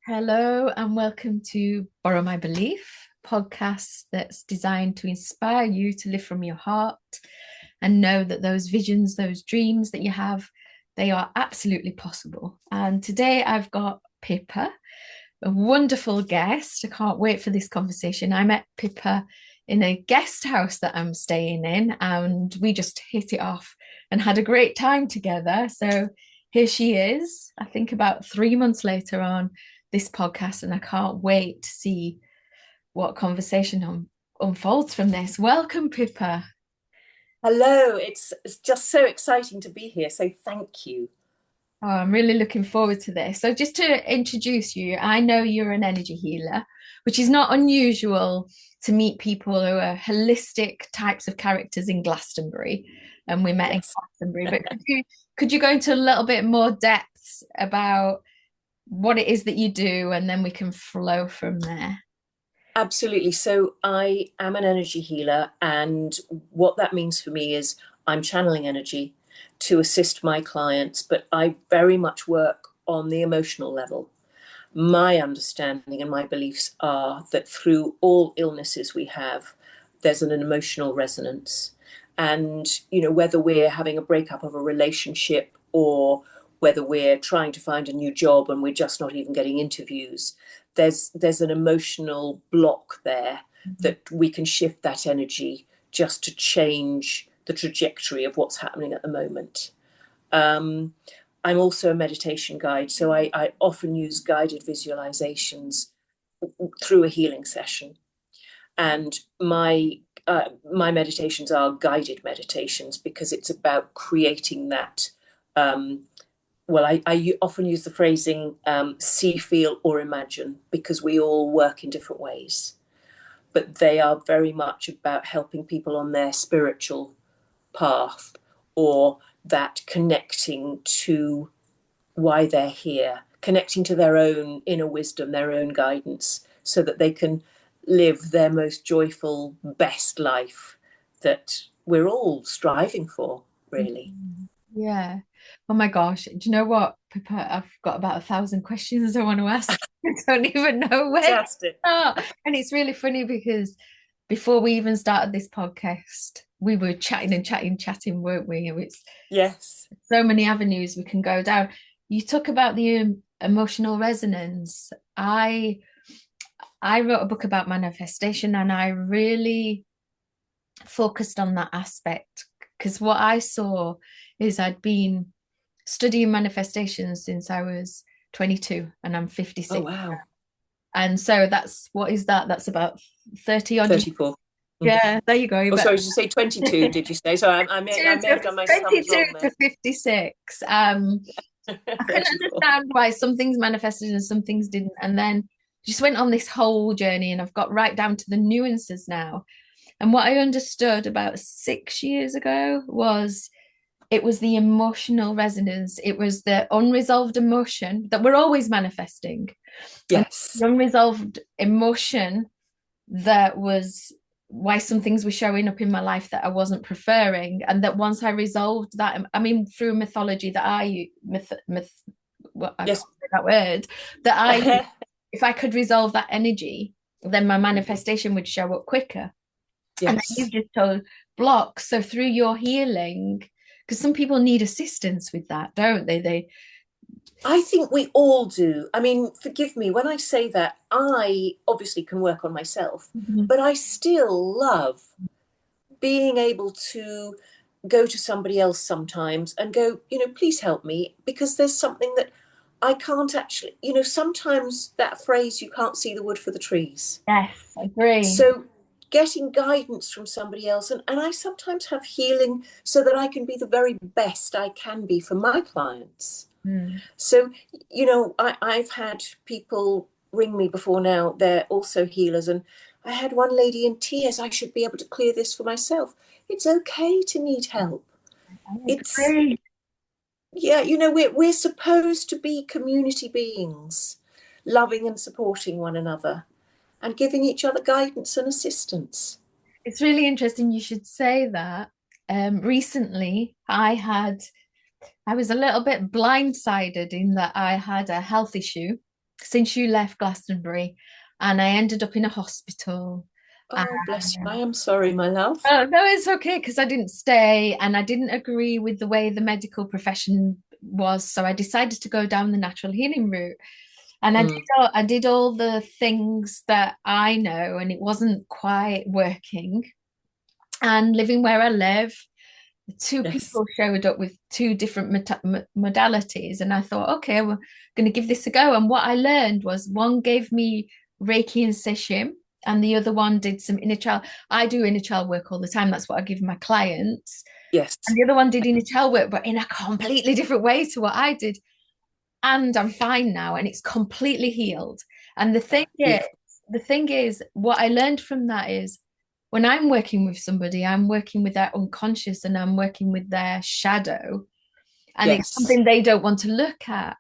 Hello and welcome to Borrow My Belief, podcast that's designed to inspire you to live from your heart and know that those visions, those dreams that you have, they are absolutely possible. And today I've got Pippa, a wonderful guest. I can't wait for this conversation. I met Pippa in a guest house that I'm staying in, and we just hit it off and had a great time together. So here she is, I think about 3 months later on this podcast, and I can't wait to see what conversation unfolds from this. Welcome, Pippa. Hello, it's just so exciting to be here. So thank you. Oh, I'm really looking forward to this. So, just to introduce you, I know you're an energy healer, which is not unusual to meet people who are holistic types of characters in Glastonbury. And we met in Yes, Glastonbury. But could you go into a little bit more depth about what it is that you do, and then we can flow from there? absolutely. So I am an energy healer, and what that means for me is I'm channeling energy to assist my clients, but I very much work on the emotional level. My understanding and my beliefs are that through all illnesses we have, there's an emotional resonance. And, whether we're having a breakup of a relationship or whether we're trying to find a new job and we're just not even getting interviews, there's an emotional block there that we can shift that energy just to change the trajectory of what's happening at the moment. Um, I'm also a meditation guide, so I often use guided visualizations through a healing session. And my meditations are guided meditations because it's about creating that. I often use the phrasing see, feel, or imagine because we all work in different ways. But they are very much about helping people on their spiritual path or that connecting to why they're here, connecting to their own inner wisdom, their own guidance, so that they can live their most joyful, best life that we're all striving for, really. Yeah. Oh my gosh. Do you know what, Pippa? I've got about 1,000 questions I want to ask. I don't even know where to Fantastic. start. And it's really funny because before we even started this podcast, we were chatting and chatting, weren't we? And it's Yes. so many avenues we can go down. You talk about the emotional resonance. I wrote a book about manifestation, and I really focused on that aspect because what I saw is I'd been studying manifestation since I was 22 and I'm Oh, 56. wow. And so that's what is that? That's about 30 odd years. 34. Mm. Yeah, there you go. Oh, But sorry, did you say 22, did you say? Sorry, I may have done my sums 22 wrong to there. 56. I can 34. understand why some things manifested and some things didn't. And then just went on this whole journey, and I've got right down to the nuances now. And what I understood about 6 years ago was it was the emotional resonance. It was the unresolved emotion that we're always manifesting. And the Yes. unresolved emotion that was why some things were showing up in my life that I wasn't preferring. And that once I resolved that, I mean, through mythology that what I Yes. can't say that word, that if I could resolve that energy, then my manifestation would show up quicker. And then Yes. you've just told blocks. So through your healing, because some people need assistance with that, don't they? I think we all do. I mean, forgive me when I say that, I obviously can work on myself, Mhm. but I still love being able to go to somebody else sometimes and go, please help me because there's something that I can't actually, sometimes that phrase, you can't see the wood for the trees. Yes, I agree. So getting guidance from somebody else, and I sometimes have healing so that I can be the very best I can be for my clients. Mm. So, I've had people ring me before now. They're also healers. And I had one lady in tears. I should be able to clear this for myself. It's okay to need help. I It's, agree. yeah, we're supposed to be community beings, loving and supporting one another and giving each other guidance and assistance. It's really interesting you should say that. Recently, I was a little bit blindsided in that I had a health issue. since you left Glastonbury, and I ended up in a hospital. Oh, bless you. I am sorry, my love. Oh, no, it's okay because I didn't stay and I didn't agree with the way the medical profession was. So I decided to go down the natural healing route. And Mm, I did all the things that I know, and it wasn't quite working. And living where I live, two yes. people showed up with two different modalities. And I thought, okay, we're going to give this a go. And what I learned was one gave me Reiki and Seshim, and the other one did some inner child. I do inner child work all the time. That's what I give my clients. Yes. And the other one did inner child work, but in a completely different way to what I did. And I'm fine now, and it's completely healed. And Beautiful. the thing is, what I learned from that is when I'm working with somebody, I'm working with their unconscious and I'm working with their shadow, and it's Yes. something they don't want to look at.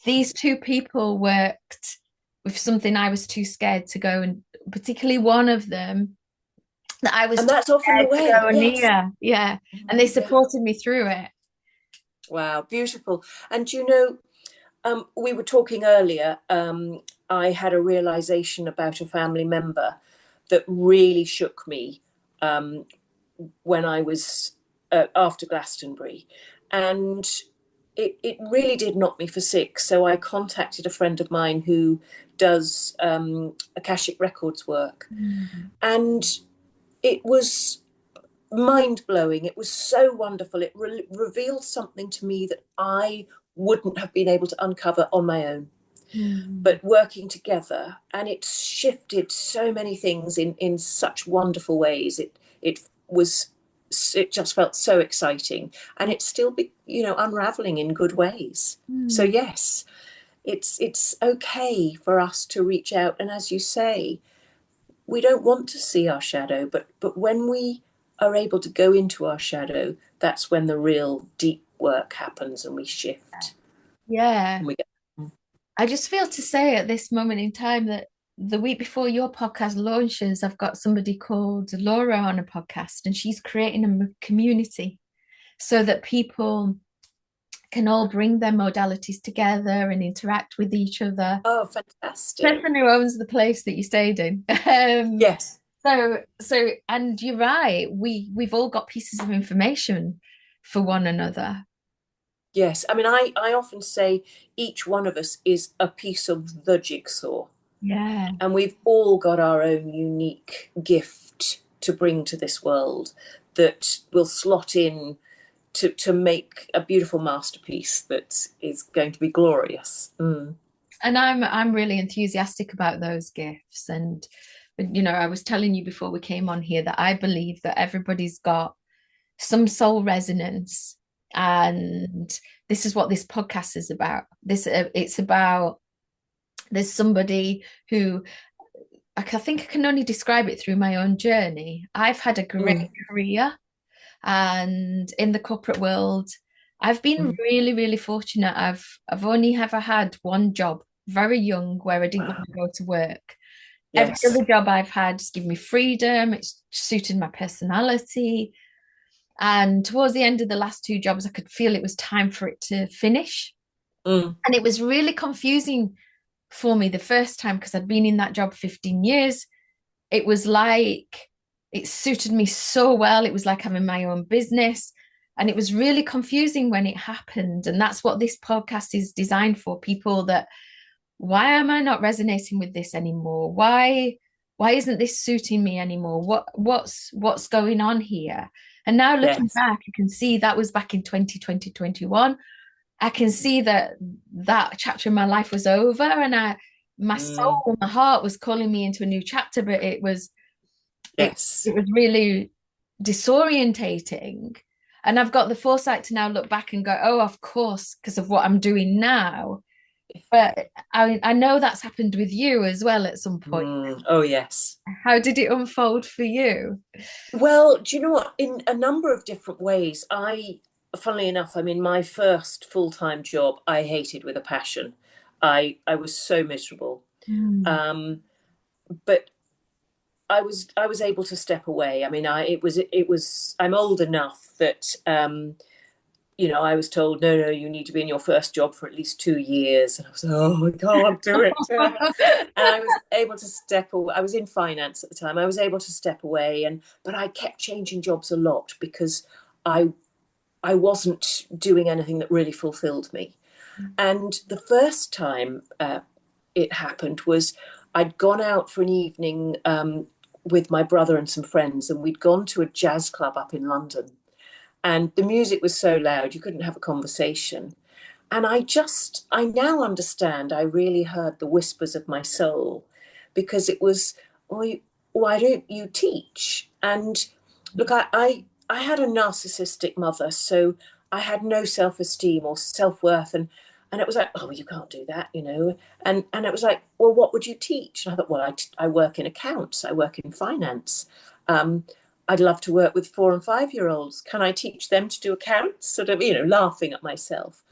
These two people worked with something I was too scared to go, and particularly one of them that I was And too that's often the scared to way. go Yes. near. Yeah. And they Yeah. supported me through it. Wow. Beautiful. And you know, we were talking earlier. I had a realization about a family member that really shook me um, when I was after Glastonbury. And it really did knock me for six. So I contacted a friend of mine who does Akashic Records work. Mm. And it was mind blowing. It was so wonderful. It revealed something to me that I wouldn't have been able to uncover on my own, Mm. but working together. And it shifted so many things in such wonderful ways. It was, it just felt so exciting, and it's still unraveling in good ways. So Mm. yes, it's okay for us to reach out, and as you say, we don't want to see our shadow, but when we are able to go into our shadow, that's when the real deep work happens, and we shift Yeah. and we get. I just feel to say at this moment in time that the week before your podcast launches, I've got somebody called Laura on a podcast, and she's creating a community so that people can all bring their modalities together and interact with each other. Oh, fantastic. Person who owns the place that you stayed in. Yes. And you're right. We've all got pieces of information for one another. Yes, I mean, I often say each one of us is a piece of the jigsaw, Yeah. and we've all got our own unique gift to bring to this world that will slot in to make a beautiful masterpiece that is going to be glorious. Mm. And I'm really enthusiastic about those gifts. And I was telling you before we came on here that I believe that everybody's got some soul resonance, and this is what this podcast is about. It's about there's somebody who I think I can only describe it through my own journey. I've had a great Mm. career, and in the corporate world, I've been Mm. really, really fortunate. I've only ever had one job, very young, where I didn't want Wow. to go to work. Every Yes. other job I've had has given me freedom. It's suited my personality. And towards the end of the last two jobs, I could feel it was time for it to finish. Mm. And it was really confusing for me the first time because I'd been in that job 15 years. It was like it suited me so well. It was like having my own business. And it was really confusing when it happened. And that's what this podcast is designed for, people that, why am I not resonating with this anymore? Why isn't this suiting me anymore? What's going on here? And now looking Yes. back, I can see that was back in 2020, 2021. I can see that that chapter in my life was over, and my Mm. soul, my heart was calling me into a new chapter, but Yes. it was really disorientating. And I've got the foresight to now look back and go, oh, of course, because of what I'm doing now. But I know that's happened with you as well at some point. Mm. Oh, yes. How did it unfold for you? Well, do you know what? In a number of different ways, funnily enough, I mean, my first full-time job, I hated with a passion. I was so miserable. Mm. Um, but I was able to step away. I mean, I'm old enough that I was told, no, no, you need to be in your first job for at least 2 years. And I was like, oh, I can't do it. And I was able to step away. I was in finance at the time. I was able to step away, but I kept changing jobs a lot because I I wasn't doing anything that really fulfilled me. And the first time it happened was I'd gone out for an evening with my brother and some friends, and we'd gone to a jazz club up in London. And the music was so loud, you couldn't have a conversation. And I now understand, I really heard the whispers of my soul because it was, why don't you teach? And look, I had a narcissistic mother, so I had no self-esteem or self-worth. And it was like, oh, you can't do that, you know. And it was like, well, what would you teach? And I thought, well, I work in accounts, I work in finance. Um, I'd love to work with 4 and 5 year olds. Can I teach them to do accounts? Sort of, laughing at myself.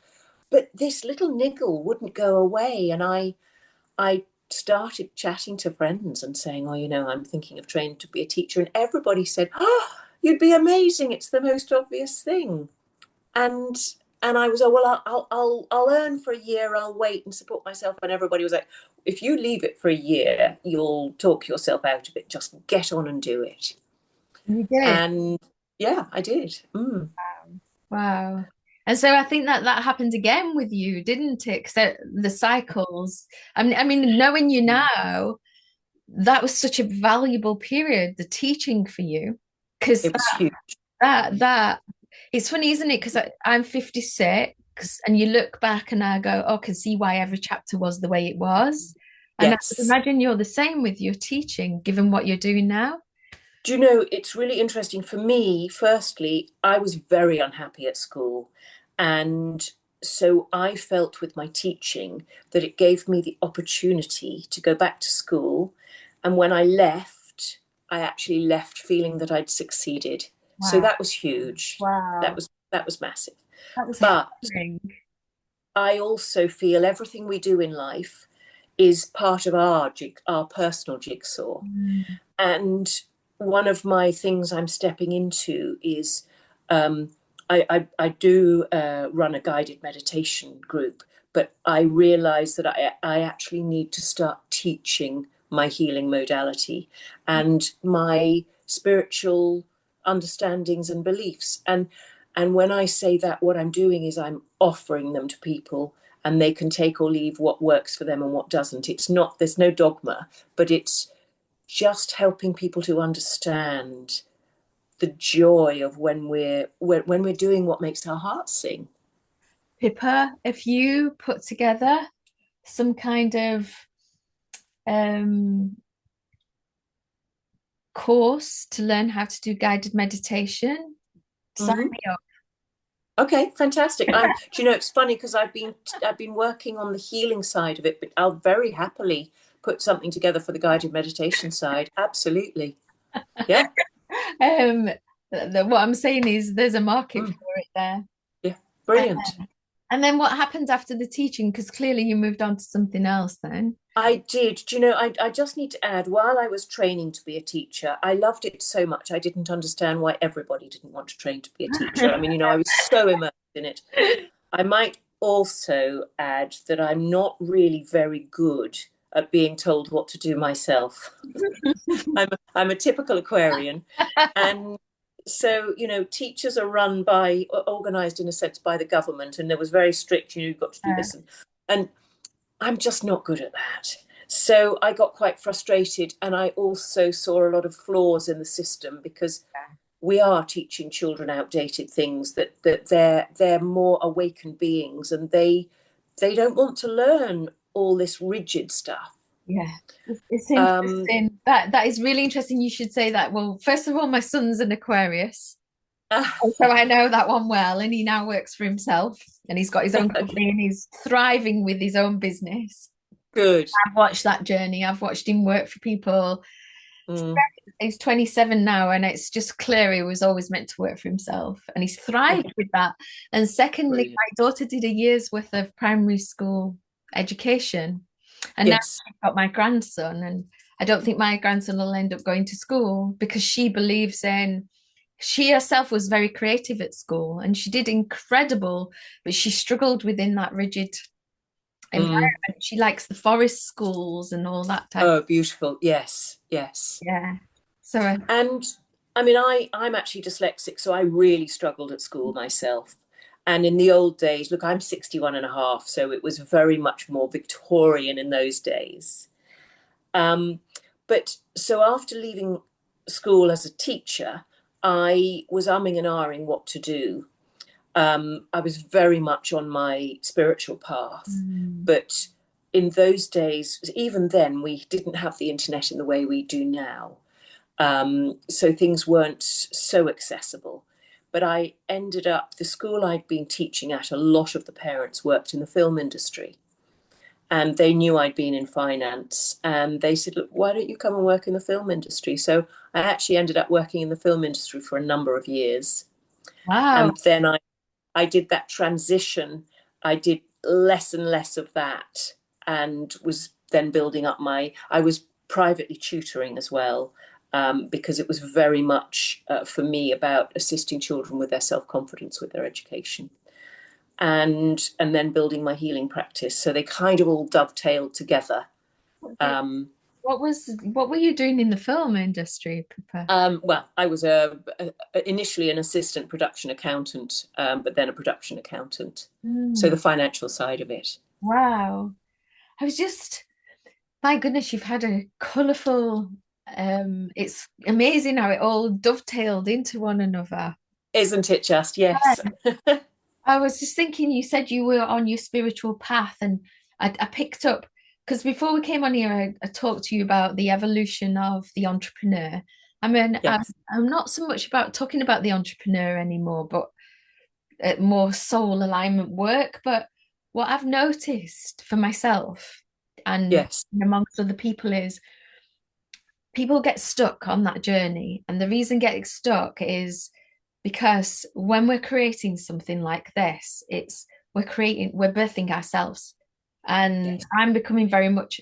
But this little niggle wouldn't go away. And I started chatting to friends and saying, oh, I'm thinking of training to be a teacher. And everybody said, oh, you'd be amazing. It's the most obvious thing. And and I was, oh, well, I'll earn for a year. I'll wait and support myself. And everybody was like, if you leave it for a year, you'll talk yourself out of it. Just get on and do it. You did. And yeah, I did. Mm. Wow. And so I think that that happened again with you, didn't it? Because the cycles. I mean, knowing you now, that was such a valuable period, the teaching for you. Because It was huge. that it's funny, isn't it? Because I'm 56, and you look back, and I go, oh, I can see why every chapter was the way it was. And I would Yes. imagine you're the same with your teaching, given what you're doing now. Do you know, it's really interesting for me. Firstly, I was very unhappy at school. And so I felt with my teaching that it gave me the opportunity to go back to school. And when I left, I actually left feeling that I'd succeeded. So Wow. that was huge. That Wow. was that was massive. That was But empowering. I also feel everything we do in life is part of our personal jigsaw. Mm. And one of my things I'm stepping into is um, I do run a guided meditation group, but I realize that I actually need to start teaching my healing modality and my spiritual understandings and beliefs. And when I say that, what I'm doing is I'm offering them to people, and they can take or leave what works for them and what doesn't. It's not, there's no dogma, but it's just helping people to understand the joy of when we're doing what makes our hearts sing. Pippa, if you put together some kind of um, course to learn how to do guided meditation, sign Mm-hmm. me up. Okay, fantastic. Do you know, it's funny because I've been working on the healing side of it, but I'll very happily put something together for the guided meditation side. Absolutely. Yeah. Um, what I'm saying is there's a market Mm. for it there. Yeah. Uh, Brilliant. and then what happened after the teaching? Because clearly you moved on to something else then. I did. Do you know, I just need to add, while I was training to be a teacher, I loved it so much. I didn't understand why everybody didn't want to train to be a teacher. I mean, I was so immersed in it. I might also add that I'm not really very good at being told what to do myself. I'm a typical Aquarian. And so, teachers are run by, organized in a sense by the government, and there was very strict, you've got to do this. And I'm just not good at that. So I got quite frustrated, and I also saw a lot of flaws in the system because we are teaching children outdated things, that they're more awakened beings, and they don't want to learn all this rigid stuff. Yeah, it's Um, interesting. That is really interesting. You should say that. Well, first of all, my son's an Aquarius, and so I know that one well, and he now works for himself, and he's got his own okay, company, and he's thriving with his own business. good. I've watched that journey. I've watched him work for people. Mm, He's 27 now, and it's just clear he was always meant to work for himself, and he's yeah, thrived with that. And secondly, brilliant. my daughter did a year's worth of primary school education, and now Yes. I've got my grandson, and I don't think my grandson will end up going to school because she believes in she herself was very creative at school and she did incredible, but she struggled within that rigid Mm. environment. She likes the forest schools and all that type. Oh, beautiful. Yes, yes. Yeah. So, And I mean, I'm actually dyslexic, so I really struggled at school myself. And in the old days, look, I'm 61 and a half, so it was very much more Victorian in those days. Um, but so after leaving school as a teacher, I was umming and ahhing what to do. I was very much on my spiritual path, mm, but in those days, even then, we didn't have the internet in the way we do now. So things weren't so accessible. But I ended up, the school I'd been teaching at, a lot of the parents worked in the film industry. And they knew I'd been in finance. And they said, look, why don't you come and work in the film industry? So I actually ended up working in the film industry for a number of years. wow. And then I did that transition. I did less and less of that and was then building up I was privately tutoring as well, because it was very much for me about assisting children with their self-confidence with their education, and then building my healing practice. So they kind of all dovetailed together. Okay. Um, What were you doing in the film industry, Pippa? well, I was initially an assistant production accountant, but then a production accountant. So Mm, the financial side of it. wow. I was just, my goodness, you've had a colourful, it's amazing how it all dovetailed into one another. Isn't it just? Yes. I was just thinking, you said you were on your spiritual path, and I picked up because before we came on here, I talked to you about the evolution of the entrepreneur. I mean, Yes. I'm not so much about talking about the entrepreneur anymore, but more soul alignment work. But what I've noticed for myself and Yes. amongst other people is people get stuck on that journey. And the reason getting stuck is because when we're creating something like this, we're birthing ourselves. And Yes. I'm becoming very much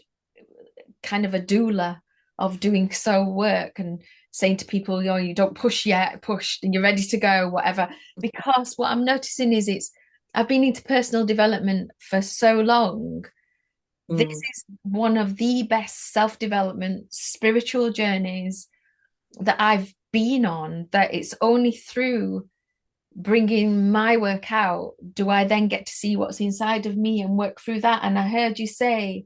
kind of a doula of doing so work and saying to people, you don't push yet, push, and you're ready to go, whatever. Because what I'm noticing is I've been into personal development for so long. This Mm. is one of the best self-development spiritual journeys that I've been on, that it's only through bringing my work out do I then get to see what's inside of me and work through that. And I heard you say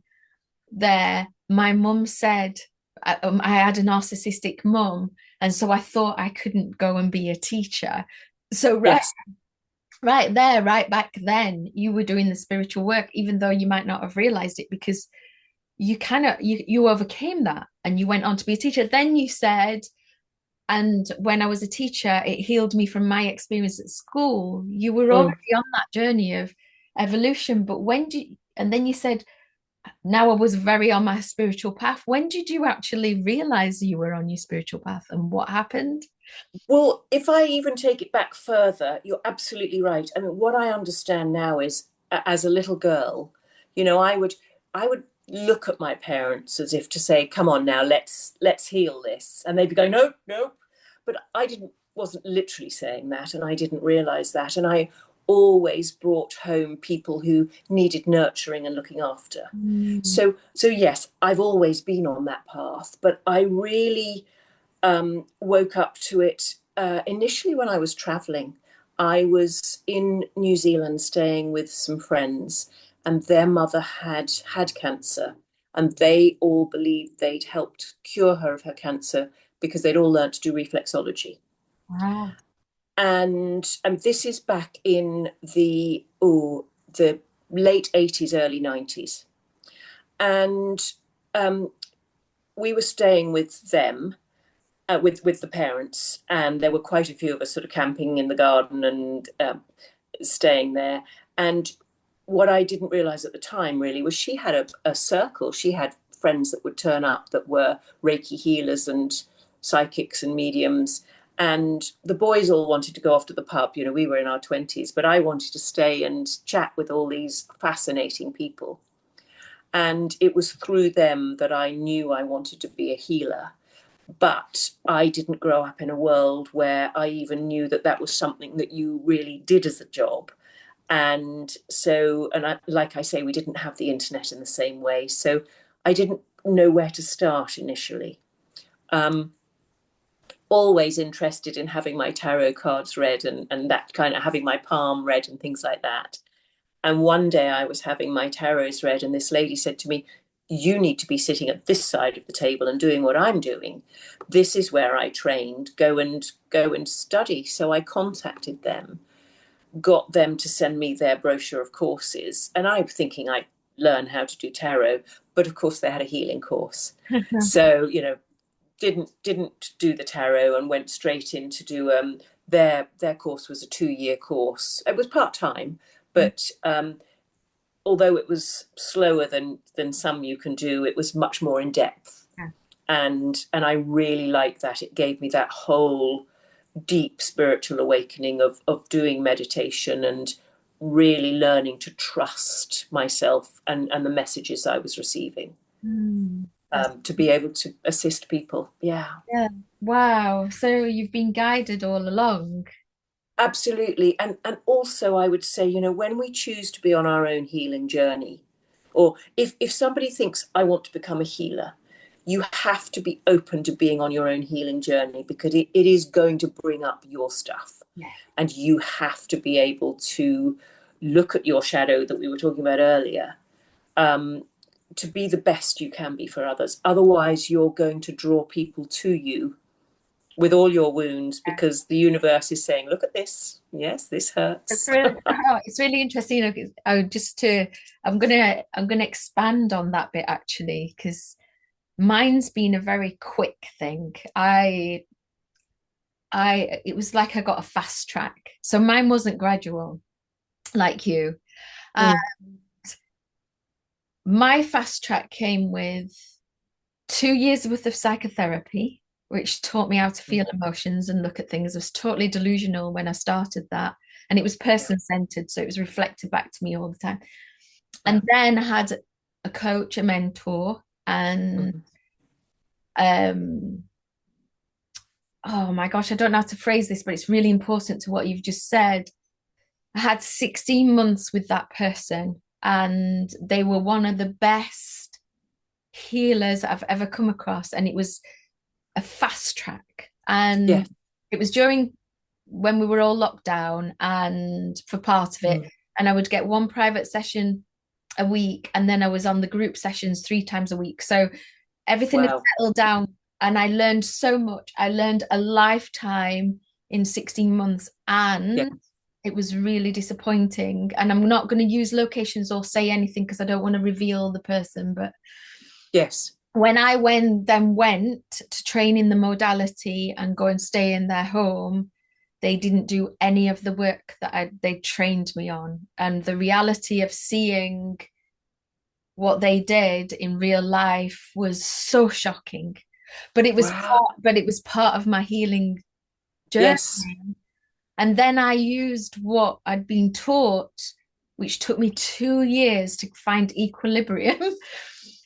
there, my mum said I had a narcissistic mum, and so I thought I couldn't go and be a teacher. So Yes. right there, right back then, you were doing the spiritual work, even though you might not have realized it because you overcame that and you went on to be a teacher. Then you said, and when I was a teacher, it healed me from my experience at school. You were Mm. already on that journey of evolution, but and then you said, now I was very on my spiritual path. When did you actually realize you were on your spiritual path and what happened? Well, if I even take it back further, you're absolutely right. I mean, what I understand now is, as a little girl, I would look at my parents as if to say, "Come on now, let's heal this," and they'd be going, "No, no," but I didn't wasn't literally saying that, and I didn't realize that, and I always brought home people who needed nurturing and looking after. Mm. So yes, I've always been on that path, but I really woke up to it initially when I was traveling. I was in New Zealand staying with some friends, and their mother had cancer, and they all believed they'd helped cure her of her cancer because they'd all learned to do reflexology. Wow. And this is back in the late 80s, early 90s. And um, we were staying with them, with the parents, and there were quite a few of us sort of camping in the garden and staying there. And what I didn't realize at the time really was she had a circle. She had friends that would turn up that were Reiki healers and psychics and mediums. And the boys all wanted to go off to the pub. You know, we were in our 20s, but I wanted to stay and chat with all these fascinating people. And it was through them that I knew I wanted to be a healer. But I didn't grow up in a world where I even knew that that was something that you really did as a job. And so, like I say, we didn't have the internet in the same way. So I didn't know where to start initially. Um, Always interested in having my tarot cards read, and that kind of having my palm read and things like that. And one day I was having my tarots read, and this lady said to me, "You need to be sitting at this side of the table and doing what I'm doing. This is where I trained. Go and study." So I contacted them, got them to send me their brochure of courses, and I'm thinking I'd learn how to do tarot, but of course they had a healing course. So, didn't do the tarot and went straight in to do their course was a 2-year course. It was part-time, but although it was slower than some you can do, it was much more in depth. Yeah. And I really liked that. It gave me that whole deep spiritual awakening of doing meditation and really learning to trust myself and the messages I was receiving, Mm, to be able to assist people. Yeah. yeah. Wow. So you've been guided all along. Absolutely. And also I would say, when we choose to be on our own healing journey, or if somebody thinks I want to become a healer, you have to be open to being on your own healing journey, because it is going to bring up your stuff. Yeah. And you have to be able to look at your shadow that we were talking about earlier, um, to be the best you can be for others. Otherwise, you're going to draw people to you with all your wounds, because the universe is saying, look at this. Yes, this It's hurts. really, it's really interesting. I'm gonna expand on that bit actually, because mine's been a very quick thing. It was like I got a fast track. So mine wasn't gradual like you. Uh, Mm. my fast track came with 2 years worth of psychotherapy, which taught me how to feel emotions and look at things. I was totally delusional when I started that. And it was person centered. So it was reflected back to me all the time. Yeah. And then I had a coach, a mentor, and Mm. um, oh my gosh, I don't know how to phrase this, but it's really important to what you've just said. I had 16 months with that person, and they were one of the best healers I've ever come across. And it was a fast track. Yeah. And it was during when we were all locked down and for part of it. Mm. And I would get one private session a week, and then I was on the group sessions 3 times a week. So everything had Wow. settled down, and I learned so much. I learned a lifetime in 16 months, Yeah. and it was really disappointing. And I'm not going to use locations or say anything because I don't want to reveal the person, but Yes. when I went to train in the modality and go and stay in their home, they didn't do any of the work that they trained me on. And the reality of seeing what they did in real life was so shocking. Wow. But it was part of my healing journey. Yes. And then I used what I'd been taught, which took me 2 years to find equilibrium,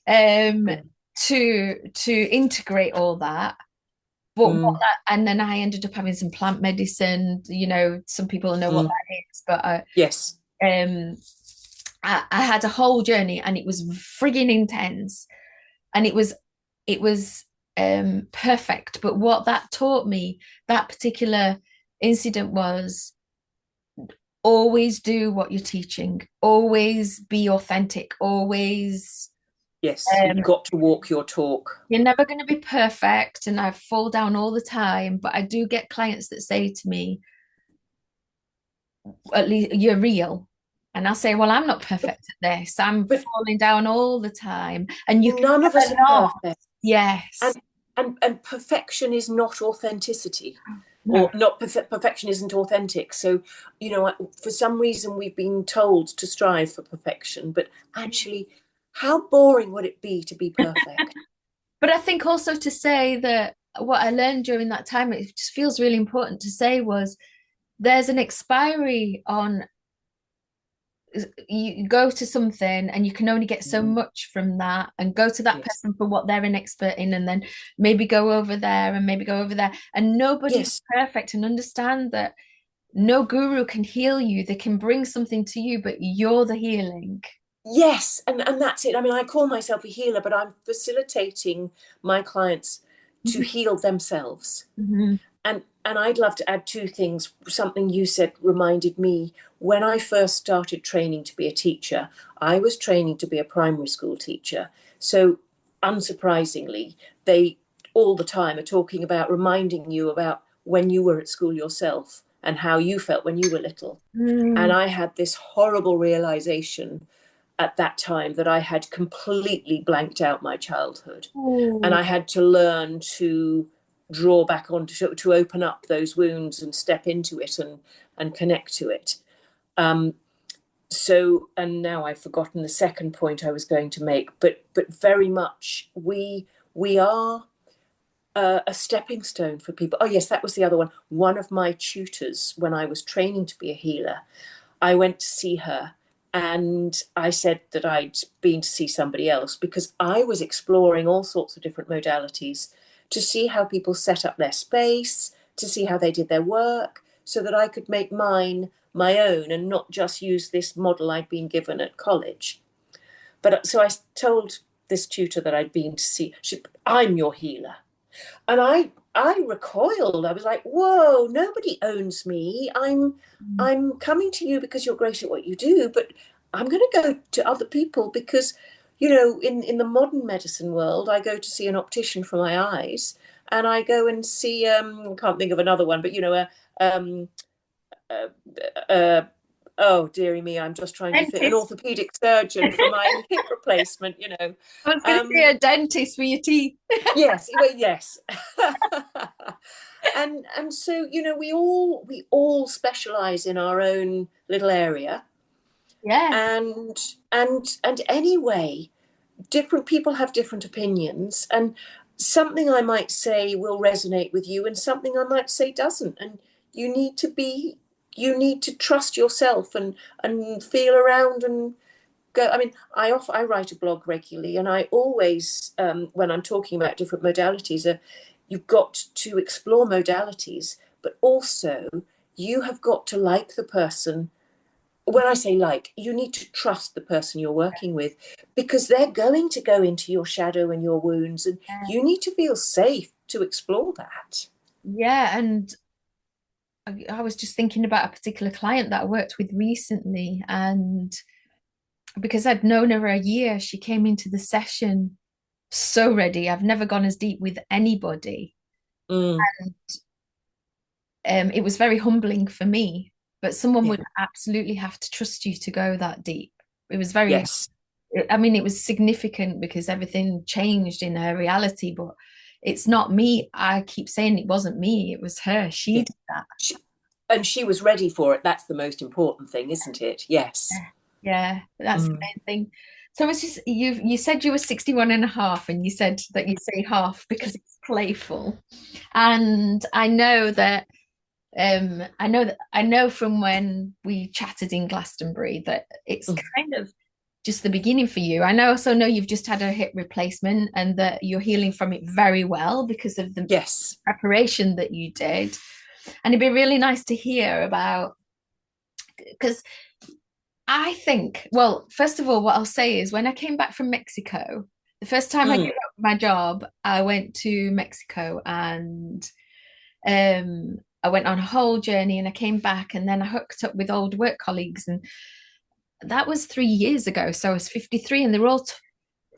um, Mm. to integrate all that. But Mm. and then I ended up having some plant medicine. Some people know what Mm. that is, but Yes. um, I had a whole journey, and it was frigging intense, and it was perfect. But what that taught me, that particular incident, was always do what you're teaching, always be authentic, always. Yes. You've Um, got to walk your talk. you're never going to be perfect, and I fall down all the time, but I do get clients that say to me, at least you're real. And I say, well, I'm not perfect at this. I'm But falling down all the time. And you can none of us never are not. perfect. Yes. And perfection is not authenticity, No. or not perfection isn't authentic. So, for some reason we've been told to strive for perfection, but actually, how boring would it be to be perfect? But I think also to say that what I learned during that time, it just feels really important to say, was there's an expiry on you go to something and you can only get so much from that, and go to that Yes. person for what they're an expert in, and then maybe go over there and maybe go over there, and nobody's Yes. perfect, and understand that no guru can heal you. They can bring something to you, but you're the healing. Yes, and that's it. I mean, I call myself a healer, but I'm facilitating my clients to heal themselves. Mhm. And I'd love to add two things. Something you said reminded me, when I first started training to be a teacher, I was training to be a primary school teacher. So unsurprisingly, they all the time are talking about reminding you about when you were at school yourself and how you felt when you were little. And Mm. I had this horrible realization at that time that I had completely blanked out my childhood, and Oh. I had to learn to draw back on, to open up those wounds and step into it and connect to it. Um, so, and now I've forgotten the second point I was going to make, but very much we are a stepping stone for people. Oh yes, that was the other one. One of my tutors, when I was training to be a healer, I went to see her and I said that I'd been to see somebody else because I was exploring all sorts of different modalities to see how people set up their space, to see how they did their work, so that I could make mine my own and not just use this model I'd been given at college. But so I told this tutor that I'd been to see, I'm your healer. And I recoiled. I was like, whoa, nobody owns me. I'm coming to you because you're great at what you do, but I'm going to go to other people because, in the modern medicine world, I go to see an optician for my eyes, and I go and see I can't think of another one, but um, uh, uh, oh dearie me, I'm just trying to think, an Dentist. orthopedic surgeon for my hip replacement. I was going to say Um, a dentist for your teeth. Yes, well, yes. And so, we all specialize in our own little area. Yeah. And anyway, different people have different opinions, and something I might say will resonate with you and something I might say doesn't. And you need to be you need to trust yourself and feel around and go. I mean, I write a blog regularly, and I always, when I'm talking about different modalities, you've got to explore modalities, but also you have got to like the person. When I say like, you need to trust the person you're working with, because they're going to go into your shadow and your wounds, and you need to feel safe to explore that. Yeah, and I was just thinking about a particular client that I worked with recently, and because I'd known her a year, she came into the session so ready. I've never gone as deep with anybody. Mm, It was very humbling for me, but someone yeah. would absolutely have to trust you to go that deep. It was very, Yes. I mean, it was significant because everything changed in her reality, but it's not me. I keep saying it wasn't me, it was her. She Yeah. did that. She, and she was ready for it. That's the most important thing, isn't it? Yes. Yeah, that's the Mm. main thing. So it's just you said you were 61 and a half, and you said that you say half because it's playful. And I know from when we chatted in Glastonbury that it's Mm. kind of just the beginning for you. I also know you've just had a hip replacement and that you're healing from it very well because of the Yes. preparation that you did. And it'd be really nice to hear about, because I think, well, first of all, what I'll say is when I came back from Mexico, the first time I gave Mm. up my job, I went to Mexico, and I went on a whole journey, and I came back, and then I hooked up with old work colleagues, and that was 3 years ago. So I was 53, and they were all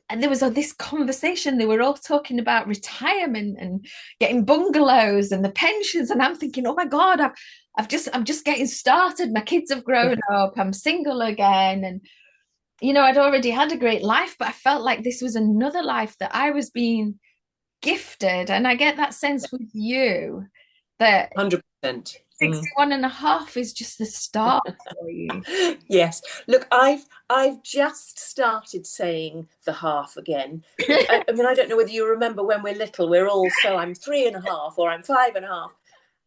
and there was this conversation. They were all talking about retirement and getting bungalows and the pensions, and I'm thinking, oh my God, I'm just getting started. My kids have grown up. I'm single again, and I'd already had a great life, but I felt like this was another life that I was being gifted. And I get that sense with you that 100%. Mm. 61 and a half is just the start for you. Yes. Look, I've just started saying the half again. I mean, I don't know whether you remember when we're little, we're all so I'm 3.5 or I'm 5.5.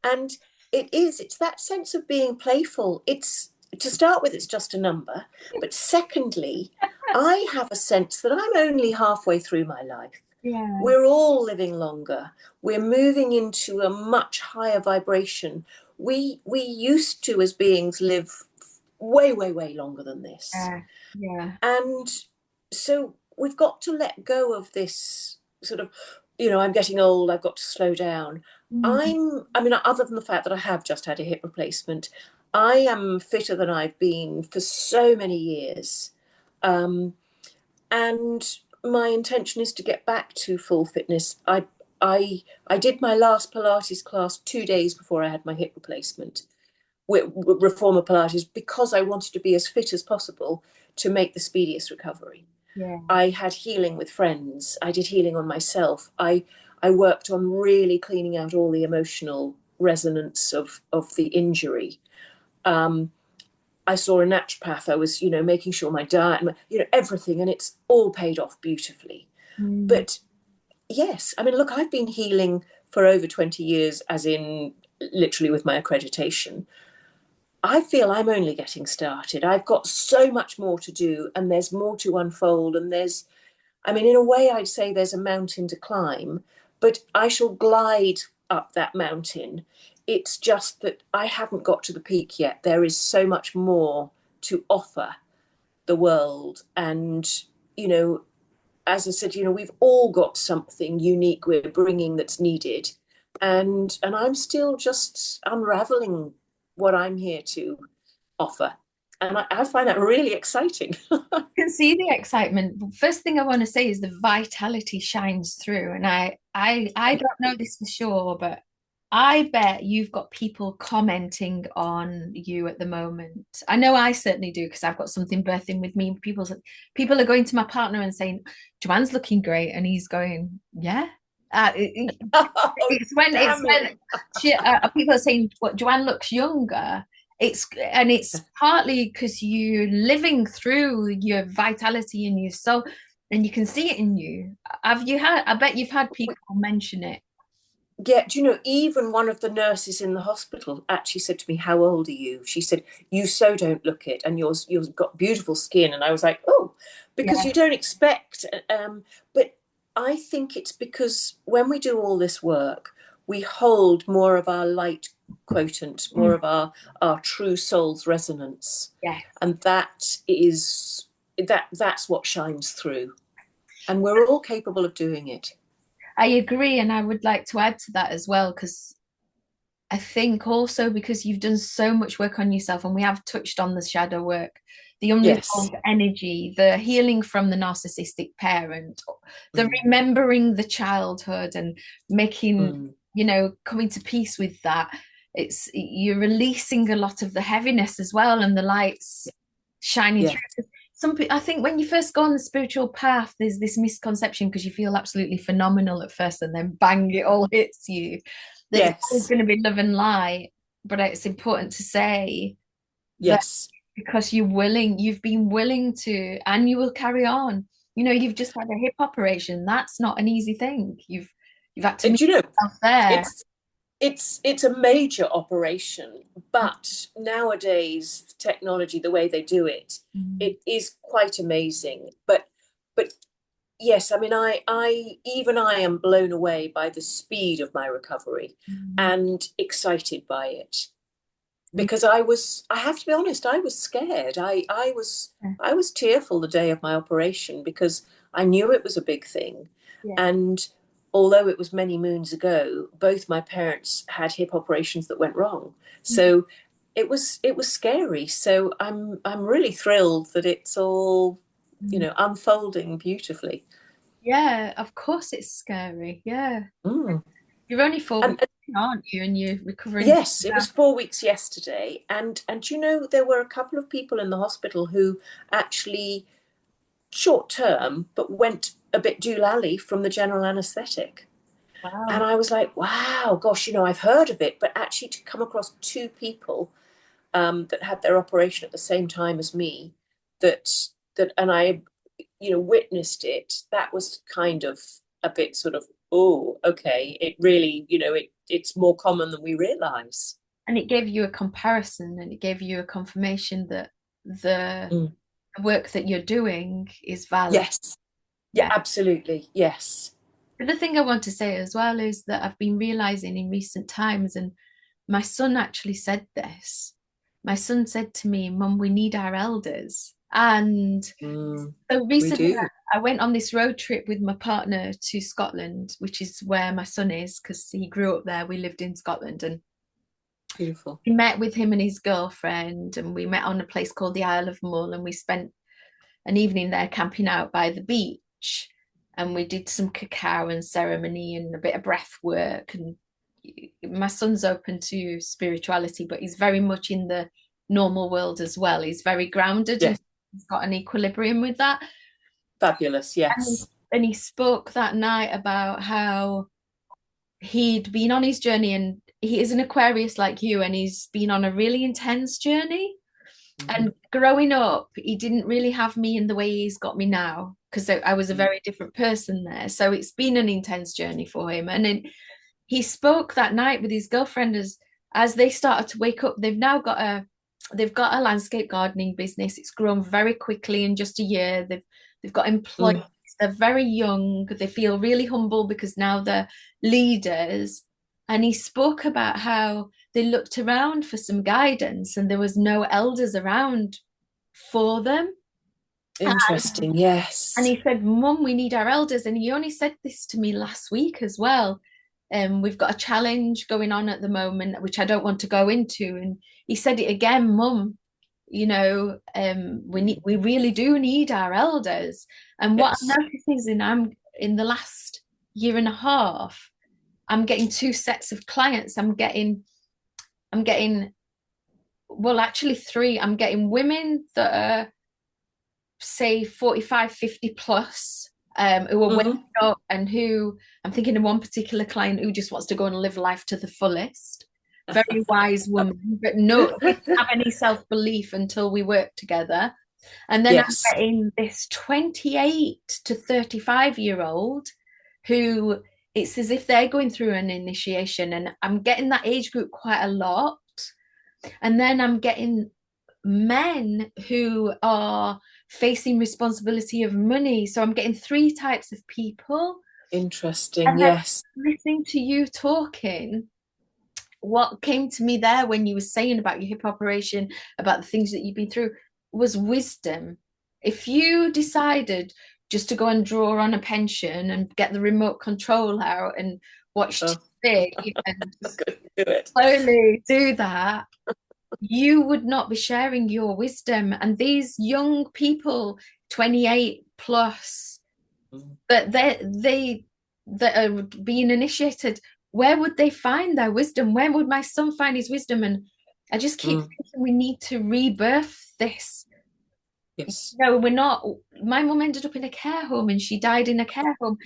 And it's that sense of being playful. It's to start with, it's just a number. But secondly, I have a sense that I'm only halfway through my life. Yeah. We're all living longer. We're moving into a much higher vibration. We used to, as beings, live way, way, way longer than this. Yeah. Yeah. And so we've got to let go of this sort of, I'm getting old, I've got to slow down. Mm. I mean, other than the fact that I have just had a hip replacement, I am fitter than I've been for so many years. Um, and my intention is to get back to full fitness. I did my last Pilates class 2 days before I had my hip replacement with Reformer Pilates because I wanted to be as fit as possible to make the speediest recovery. Yeah. I had healing with friends. I did healing on myself. I worked on really cleaning out all the emotional resonance of the injury. Um, I saw a naturopath. I was, making sure my diet, everything, and it's all paid off beautifully. Mm. But yes, I mean, look, I've been healing for over 20 years, as in literally with my accreditation. I feel I'm only getting started. I've got so much more to do, and there's more to unfold. And I mean, in a way, I'd say there's a mountain to climb, but I shall glide up that mountain. It's just that I haven't got to the peak yet. There is so much more to offer the world. And, you know, as I said, we've all got something unique we're bringing that's needed. And I'm still just unraveling what I'm here to offer. And I find that really exciting. Can see the excitement. First thing I want to say is the vitality shines through, and I don't know this for sure, but I bet you've got people commenting on you at the moment. I know I certainly do because I've got something birthing with me. People are going to my partner and saying, "Joanne's looking great," and he's going, "Yeah." Oh, It's damn it. when people are saying, "What Joanne looks younger." It's partly because you're living through your vitality and your soul, and you can see it in you. Have you had? I bet you've had people mention it. Yeah, do even one of the nurses in the hospital actually said to me, "How old are you?" She said, "You so don't look it, and you've got beautiful skin." And I was like, "Oh," because Yeah. you don't expect. But I think it's because when we do all this work, we hold more of our light quotient, more Mm. of our true soul's resonance, Yeah. and that's what shines through, and we're all capable of doing it. I agree, and I would like to add to that as well because I think also because you've done so much work on yourself, and we have touched on the shadow work, the Yes. unresolved energy, the healing from the narcissistic parent, the Mm, remembering the childhood and making, mm. coming to peace with that. You're releasing a lot of the heaviness as well, and the lights shining Yeah. through. I think when you first go on the spiritual path, there's this misconception because you feel absolutely phenomenal at first, and then bang, it all hits you that it's always Yes. going to be love and light. But it's important to say that Yes. because you've been willing to, and you will carry on. You've just had a hip operation. That's not an easy thing. You've had to And meet yourself there. it's it's a major operation, but nowadays technology, the way they do it, Mm. it is quite amazing. But yes, I mean, I am blown away by the speed of my recovery Mm. and excited by it. Me Because I have to be honest, I was scared. too. I was tearful the day of my operation because I knew it was a big thing. Yeah. And although it was many moons ago, both my parents had hip operations that went wrong. So it was scary. So I'm really thrilled that it's all, Mm. unfolding beautifully. Yeah, of course it's scary. Yeah. Mm. You're only 4 weeks, And aren't you? And you're recovering from yes, it that. was 4 weeks yesterday, and there were a couple of people in the hospital who actually short term, but went a bit doolally from the general anaesthetic. And Wow. I was like, wow, gosh, I've heard of it, but actually to come across two people that had their operation at the same time as me, that and I, witnessed it. That was kind of a bit sort of, oh, okay. It really, it's more common than we realise. And it gave you a comparison, and it gave you a confirmation that the Mm. work that you're doing is valid. Yes. Yeah, Yeah. absolutely. Yes. The thing I want to say as well is that I've been realizing in recent times, and my son actually said this. My son said to me, Mum, we need our elders. And Mm. so We recently do. I went on this road trip with my partner to Scotland, which is where my son is because he grew up there. We lived in Scotland, and Beautiful. we met with him and his girlfriend, and we met on a place called the Isle of Mull, and we spent an evening there camping out by the beach, and we did some cacao and ceremony and a bit of breath work. And my son's open to spirituality, but he's very much in the normal world as well. He's very grounded and Yes. he's got an equilibrium with that. Fabulous. And, Yes. and he spoke that night about how he'd been on his journey, and he is an Aquarius like you, and he's been on a really intense journey. Mm-hmm. And growing up, he didn't really have me in the way he's got me now because I was a very different person there. So it's been an intense journey for him. And then he spoke that night with his girlfriend as they started to wake up. They've got a landscape gardening business. It's grown very quickly in just a year. They've got employees. Mm. They're very young. They feel really humble because now they're leaders. And he spoke about how they looked around for some guidance and there was no elders around for them. Interesting. And Yes. he said, Mum, we need our elders. And he only said this to me last week as well. We've got a challenge going on at the moment, which I don't want to go into. And he said it again, Mum, we really do need our elders. And what I'm Yes. noticing is I'm in the last year and a half, I'm getting two sets of clients. I'm getting, well, actually three. I'm getting women that are, say, 45, 50 plus, who are waking Mm-hmm. up and who I'm thinking of one particular client who just wants to go and live life to the fullest. Very wise woman, but no, didn't have any self belief until we worked together. And then I'm Yes. getting this 28 to 35-year-old who it's as if they're going through an initiation, and I'm getting that age group quite a lot. And then I'm getting men who are facing responsibility of money. So I'm getting three types of people. Interesting. And then Yes. listening to you talking, what came to me there when you were saying about your hip operation, about the things that you've been through, was wisdom. If you decided just to go and draw on a pension and get the remote control out and watch Oh, TV and I just couldn't do it. slowly do that, you would not be sharing your wisdom. And these young people, 28 plus, Mm. but they that are being initiated, where would they find their wisdom? Where would my son find his wisdom? And I just keep Mm. thinking we need to rebirth this. Yes. No, we're not. My mum ended up in a care home and she died in a care home.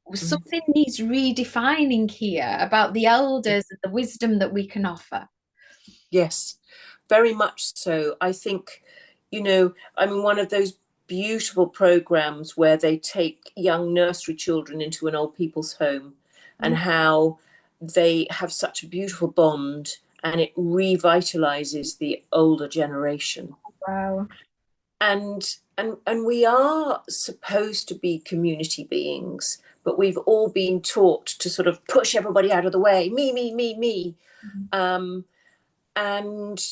Mm. Something needs redefining here about the elders and the wisdom that we can offer. Yes, very much so. I think, I mean, one of those beautiful programs where they take young nursery children into an old people's home and how they have such a beautiful bond and it revitalizes the older generation. Wow. And we are supposed to be community beings, but we've all been taught to sort of push everybody out of the way, me. Um, and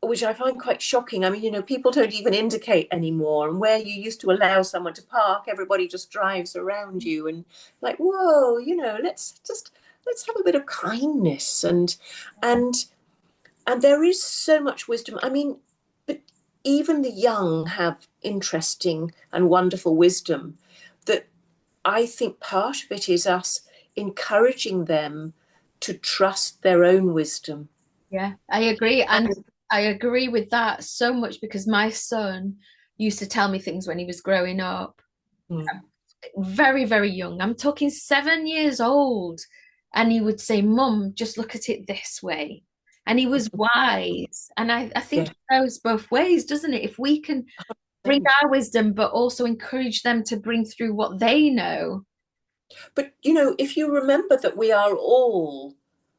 which I find quite shocking. I mean, people don't even indicate anymore. And where you used to allow someone to park, everybody just drives around you and like, whoa, let's have a bit of kindness and and there is so much wisdom. I mean, but even the young have interesting and wonderful wisdom that I think part of it is us encouraging them to trust their own wisdom. Yeah, I agree. And And I agree with that so much because my son used to tell me things when he was growing up, mm, very, very young. I'm talking 7 years old. And he would say, Mum, just look at it this way. And he was wise. And I think yeah, it goes both ways, doesn't it? If we can bring and our wisdom, but also encourage them to bring through what they know. but if you remember that we are all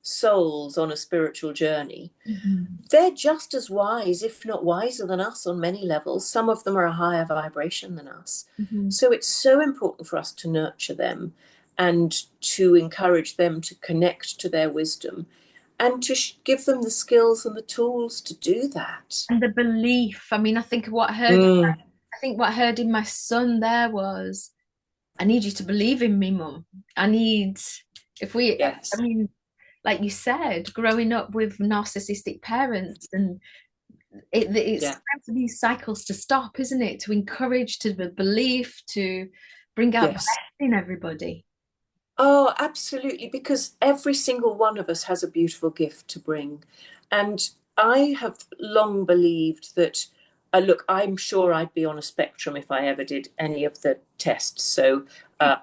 souls on a spiritual journey, Mm-hmm. they're just as wise, if not wiser than us on many levels. Some of them are a higher vibration than us. Mm-hmm. So it's so important for us to nurture them and to encourage them to connect to their wisdom and to give them the skills and the tools to do that. And the belief. I mean, Mm, I think what I heard in my son there was, I need you to believe in me, mum. I need, I yes. mean, like you said, growing up with narcissistic parents, and it's Yeah. time for these cycles to stop, isn't it? To encourage, to the belief, to bring out the Yes. best in everybody. Oh, absolutely. Because every single one of us has a beautiful gift to bring. And I have long believed that, look, I'm sure I'd be on a spectrum if I ever did any of the tests. So, but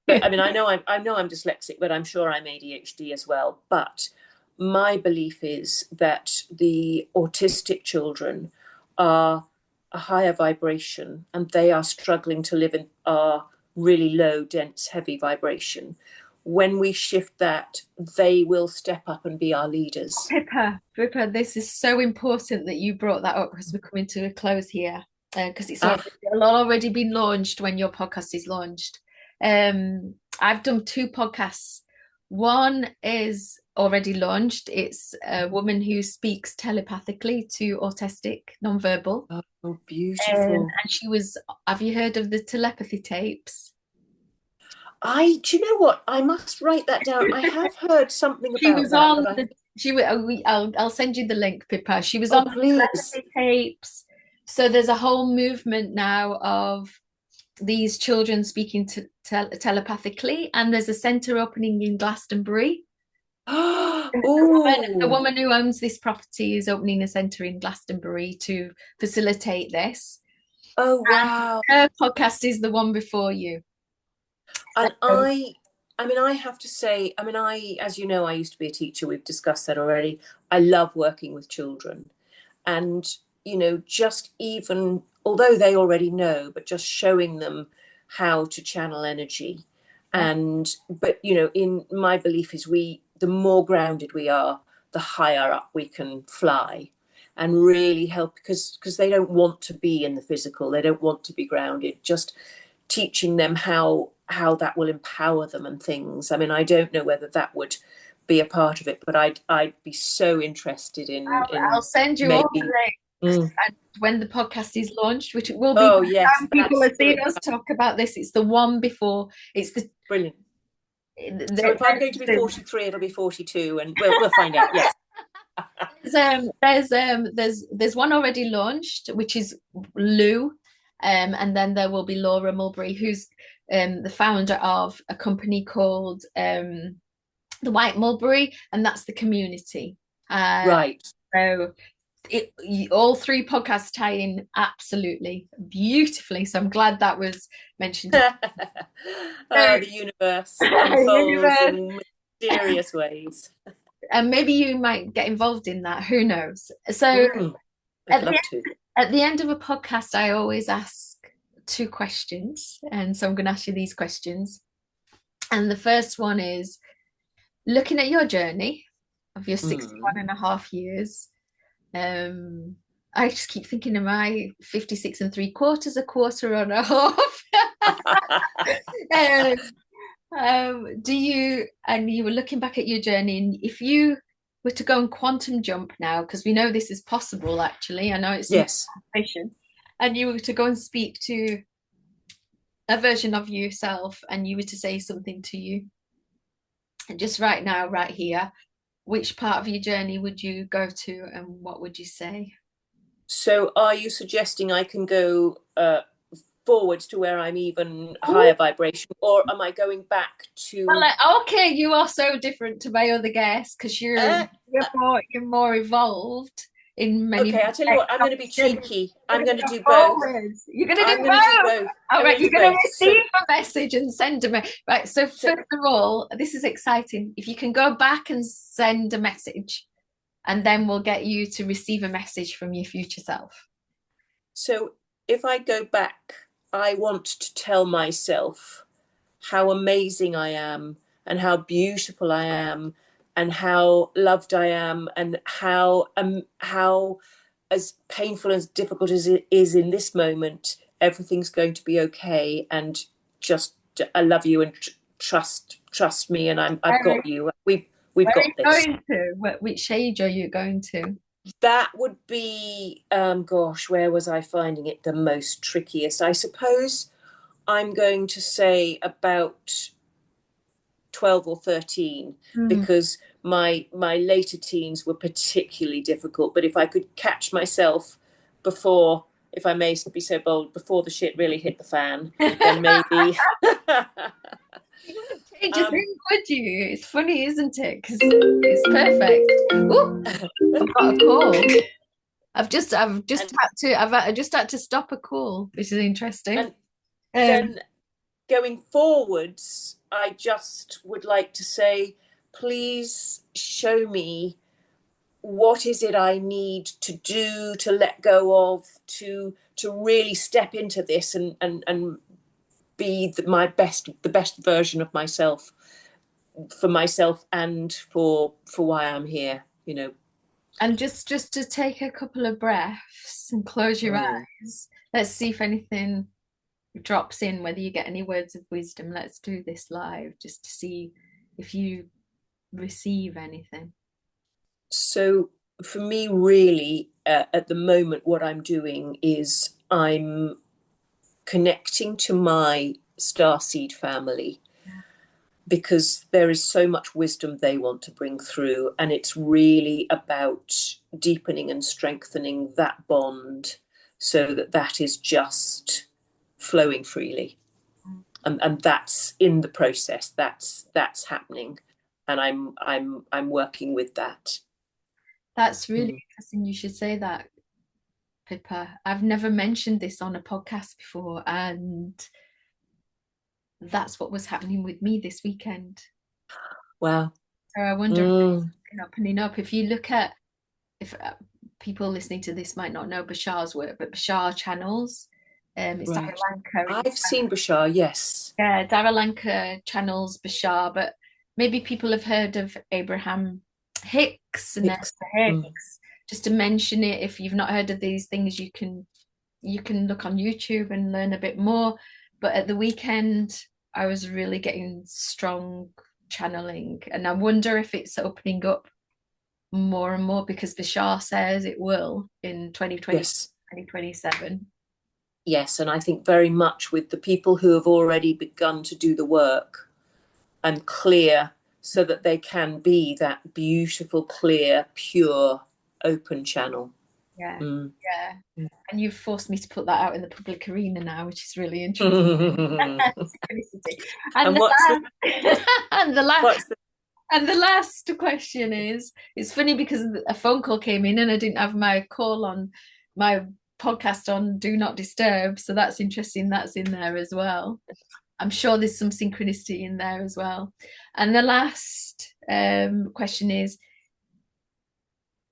I mean, I know I'm dyslexic, but I'm sure I'm ADHD as well. But my belief is that the autistic children are a higher vibration and they are struggling to live in our really low, dense, heavy vibration. When we shift that, they will step up and be our leaders. Pippa, this is so important that you brought that up because we're coming to a close here. Because Ah, it'll already been launched when your podcast is launched. I've done two podcasts. One is already launched. It's a woman who speaks telepathically to autistic nonverbal. oh, beautiful. And she was, have you heard of the telepathy tapes? Do you know what? I must write that down. I have heard something She about was that, on but I, the, she was, I'll send you the link, Pippa. She was oh, on the please. telepathy tapes. So there's a whole movement now of these children speaking telepathically, and there's a centre opening in Glastonbury. The Oh, woman who owns this property is opening a centre in Glastonbury to facilitate this. oh, And wow. her podcast is the one before you. And So, I mean, I have to say, I mean, as you know, I used to be a teacher. We've discussed that already. I love working with children. And, just even, although they already know, but just showing them how to channel energy. yeah. But, in my belief is the more grounded we are, the higher up we can fly and really help because they don't want to be in the physical. They don't want to be grounded. Just teaching them how that will empower them and things. I mean, I don't know whether that would be a part of it, but I'd be so interested in I'll send you all the maybe. links Mm. and when the podcast is launched, which it will be Oh by the yes, time people that's are so seeing us talk about this. It's the one before. It's brilliant. So the, if I'm going to be the 43, it'll be 42, and we'll find out. Yes. there's one already launched, which is Lou, and then there will be Laura Mulberry, who's the founder of a company called the White Mulberry, and that's the community. Right. So all three podcasts tie in absolutely beautifully. So I'm glad that was mentioned. So, The universe unfolds universe, in mysterious ways. and maybe you might get involved in that. Who knows? So Mm, I'd at the love to. at the end of a podcast, I always ask two questions, and so I'm going to ask you these questions. And the first one is looking at your journey of your 61 Mm. and a half years. Um, I just keep thinking, am I 56 and three quarters, a quarter, and a half? um, and you were looking back at your journey, and if you were to go and quantum jump now, because we know this is possible, actually, I know it's some Yes. information, and you were to go and speak to a version of yourself, and you were to say something to you, and just right now, right here, which part of your journey would you go to, and what would you say? So are you suggesting I can go forwards to where I'm even Oh, higher vibration, or am I going back well, to? okay, you are so different to my other guests because Uh, you're more evolved in many okay, I'll tell you what. I'm going to be respects. cheeky. You're I'm gonna going to go do both. forwards. You're gonna do I'm going to do both. both. All I'm right, going to you're do gonna both. receive a message and send a message. Right. So So, first of all, this is exciting. If you can go back and send a message, and then we'll get you to receive a message from your future self. so if I go back, I want to tell myself how amazing I am and how beautiful I am and how loved I am, and how as painful as difficult as it is in this moment, everything's going to be okay, and just I love you, and trust me, and I've Where, got you. We've where are got you this. going to? Which age are you going to? That would be gosh, where was I finding it the most trickiest? I suppose I'm going to say about 12 or 13, Mm. because my later teens were particularly difficult. But if I could catch myself before, if I may be so bold, before the shit really hit the fan, then maybe. You wouldn't change a um, thing, would you? It's funny, isn't it? Because it's perfect. Ooh, I've got a call. and I just had to stop a call, which is interesting. and Um, then going forwards, I just would like to say, please show me what is it I need to do, to let go of, to really step into this, and be the best version of myself, for myself, and for why I'm here. and just to take a couple of breaths and close your Mm. eyes. Let's see if anything drops in, whether you get any words of wisdom. Let's do this live just to see if you receive anything. So for me, really, at the moment, what I'm doing is I'm connecting to my starseed family, because there is so much wisdom they want to bring through, and it's really about deepening and strengthening that bond, so that that is just flowing freely, and that's in the process, that's happening, and I'm working with that. That's really Mm. interesting. You should say that, Pippa. I've never mentioned this on a podcast before, and that's what was happening with me this weekend. Wow. So I wonder if Mm. it's opening up. If you look at, if people listening to this might not know Bashar's work, but Bashar channels, it's Right. Daralanka. I've seen Bashar, yes. Yeah, Daralanka channels Bashar, but maybe people have heard of Abraham Hicks and Hicks. Esther Mm. Hicks. Just to mention it, if you've not heard of these things, you can look on YouTube and learn a bit more. But at the weekend, I was really getting strong channeling, and I wonder if it's opening up more and more because Bashar says it will in 2020, Yes. 2027. Yes, and I think very much with the people who have already begun to do the work and clear, so that they can be that beautiful, clear, pure, open channel. Yeah, Mm. yeah. And you've forced me to put that out in the public arena now, which is really interesting. And Synchronicity. And the what's the last, and the last, what's the and the last question is, it's funny because a phone call came in and I didn't have my call on my podcast on Do Not Disturb. So that's interesting. That's in there as well. I'm sure there's some synchronicity in there as well. And the last question is,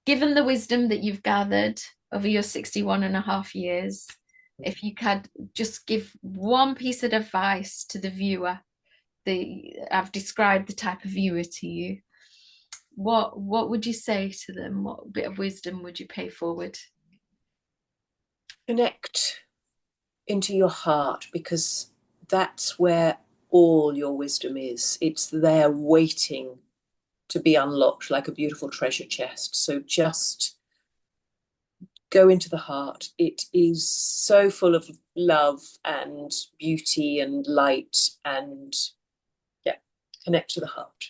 given the wisdom that you've gathered over your 61 and a half years, if you could just give one piece of advice to the viewer, I've described the type of viewer to you. What would you say to them? What bit of wisdom would you pay forward? connect into your heart, because that's where all your wisdom is. It's there waiting to be unlocked, like a beautiful treasure chest. So just go into the heart. It is so full of love and beauty and light, and yeah, connect to the heart,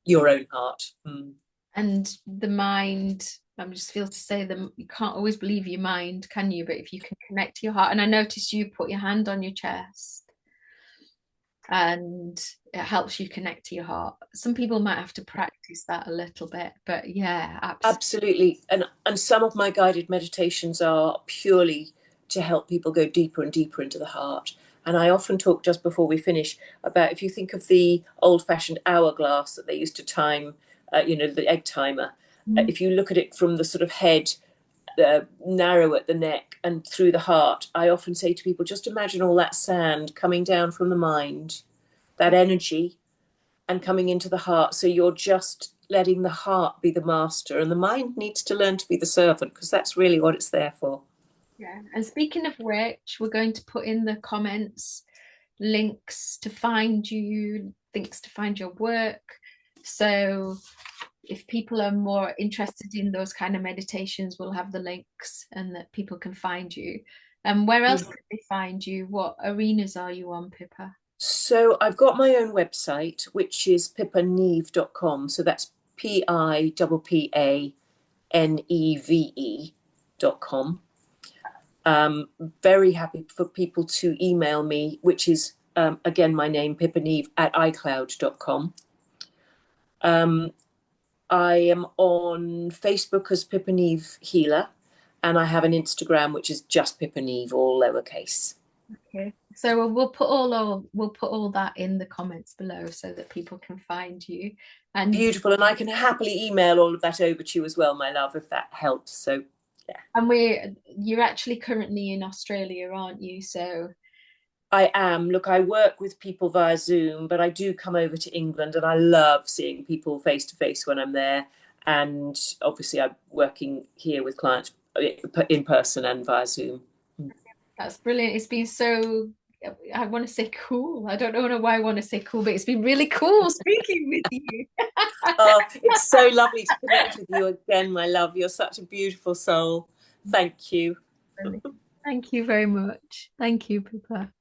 your own heart. Mm. And the mind, I'm just feel to say that you can't always believe your mind, can you? But if you can connect to your heart, and I noticed you put your hand on your chest and it helps you connect to your heart. Some people might have to practice that a little bit, but yeah, absolutely. Absolutely. And some of my guided meditations are purely to help people go deeper and deeper into the heart. And I often talk, just before we finish, about, if you think of the old-fashioned hourglass that they used to time, the egg timer. If you look at it from the sort of head, narrow at the neck and through the heart, I often say to people, just imagine all that sand coming down from the mind, that energy, and coming into the heart. So you're just letting the heart be the master, and the mind needs to learn to be the servant, because that's really what it's there for. Yeah. And speaking of which, we're going to put in the comments links to find you, links to find your work. So if people are more interested in those kind of meditations, we'll have the links and that people can find you. And where else can they find you? What arenas are you on, Pippa? So I've got my own website, which is pippaneve.com. So that's PIPPANEVE.com. Very happy for people to email me, which is, again, my name, Pippa Neve, at iCloud.com. I am on Facebook as Pippa Neve Healer, and I have an Instagram, which is just Pippa Neve, all lowercase. Okay. So we'll put all that in the comments below so that people can find you. And Beautiful. And I can happily email all of that over to you as well, my love, if that helps. So yeah. and you're actually currently in Australia, aren't you? So I am. Look, I work with people via Zoom, but I do come over to England, and I love seeing people face to face when I'm there. And obviously, I'm working here with clients in person and via Zoom. that's brilliant. It's been so, I want to say cool. I don't know why I want to say cool, but it's been really cool speaking with you. Oh, it's so lovely to connect with you again, my love. You're such a beautiful soul. Thank you. Thank you very much. Thank you, Pippa.